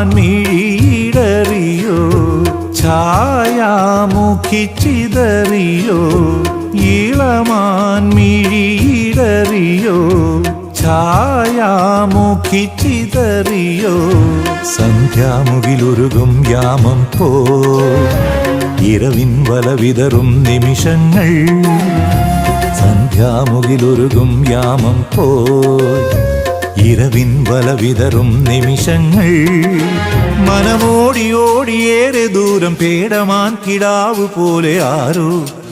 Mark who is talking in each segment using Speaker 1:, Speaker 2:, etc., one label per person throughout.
Speaker 1: ഇളമാൻമിഴിയിടറിയോ ഛായാമുഖി ചിതറിയോ ഇളമാൻമിഴിയിടറിയോ ഛായാമുഖി ചിതറിയോ സന്ധ്യാമുകിലുരുകും യാമം പോ ഇരവിൻ വല വിതറും നിമിഷങ്ങൾ സന്ധ്യാമുകിലുരുകും യാമം പോ ഇരവിൻ വല വിതറും നിമിഷങ്ങൾ മനമോടിയോടിയേറെ ദൂരം പേടമാൻ കിടാവു പോലെ ആരോ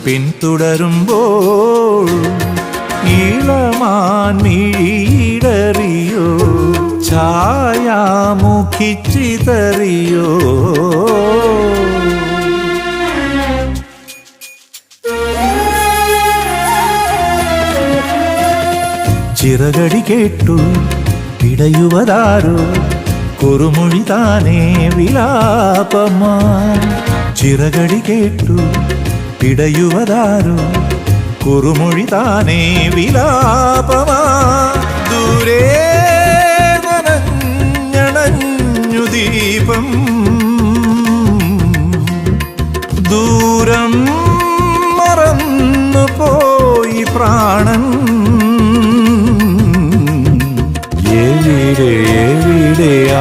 Speaker 1: പിന്തുടരുമ്പോൾ ഇളമാൻമിഴിയിടറിയോ ഛായാമുഖി ചിതറിയോ ചിറകടി കേട്ടു പിടയുവതാരോ കുറുമൊഴി താനേ വിലാപമാ ചിറകടി കേട്ടു പിടയുവതാരോ കുറുമൊഴി താനേ വിലാപമാ ദൂരെ നനഞ്ഞണഞ്ഞു ദീപം ദൂരം മറന്നു പോയി പ്രാണൻ എവിടെ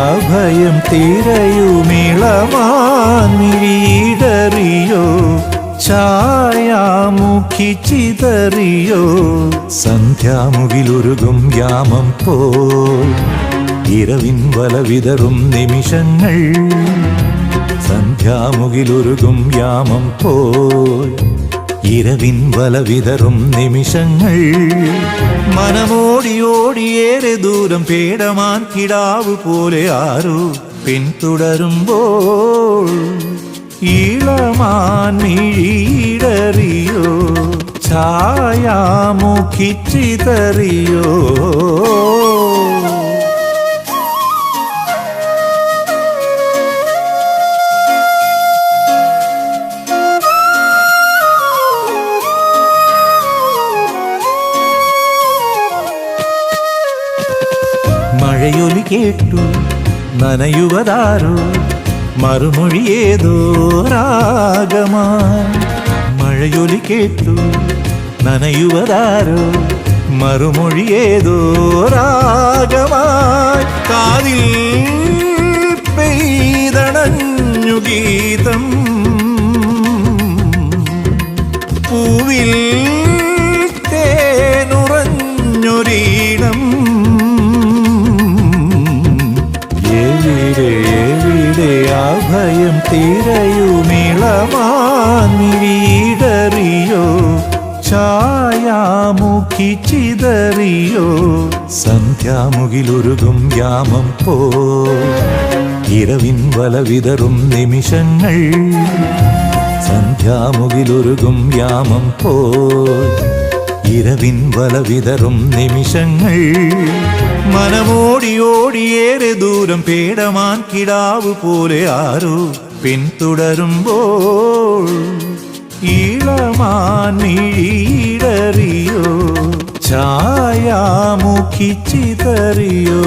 Speaker 1: അഭയം തിരയുമിളമാൻമിഴിയിടറിയോ ഛായാമുഖി ചിതറിയോ സന്ധ്യാമുകിലുരുകും യാമം പോ ഇരവിൻ വല വിതറും നിമിഷങ്ങൾ സന്ധ്യാമുകിലുരുകും യാമം പോ ഇരവിൻ വല വിതറും നിമിഷങ്ങൾ മനമോടിയോടിയേറെ ദൂരം പേടമാൻ കിടാവു പോലെ ആരോ പിന്തുടരുമ്പോൾ ഇളമാൻമിഴിയിടറിയോ ഛായാമുഖി ചിതറിയോ മഴയൊലി കേട്ടു നനയുവതാരോ മറുമൊഴി ഏതോ രാഗമായി മഴയൊലി കേട്ടു നനയുവതാരോ മറുമൊഴി ഏതോ രാഗമായി കാതിൽ പെയ്തണഞ്ഞു ഗീതം പൂവിൽ തേനുറഞ്ഞൊരീണം എവിടെ അഭയം തിരയുമിളമാൻമിഴിയിടറിയോ ഛായാമുഖി ചിതറിയോ സന്ധ്യാമുകിലുരുകും യാമം പോ ഇരവിൻ വല വിതറും നിമിഷങ്ങൾ സന്ധ്യാമുകിലുരുകും യാമം പോ ഇരവിൻ വല വിതറും നിമിഷങ്ങൾ മനമോടിയോടിയേറെ ദൂരം പേടമാൻ കിടാവു പോലെ ആരോ പിന്തുടരുമ്പോൾ ഇളമാൻമിഴിയിടറിയോ ഛായാമുഖി ചിതറിയോ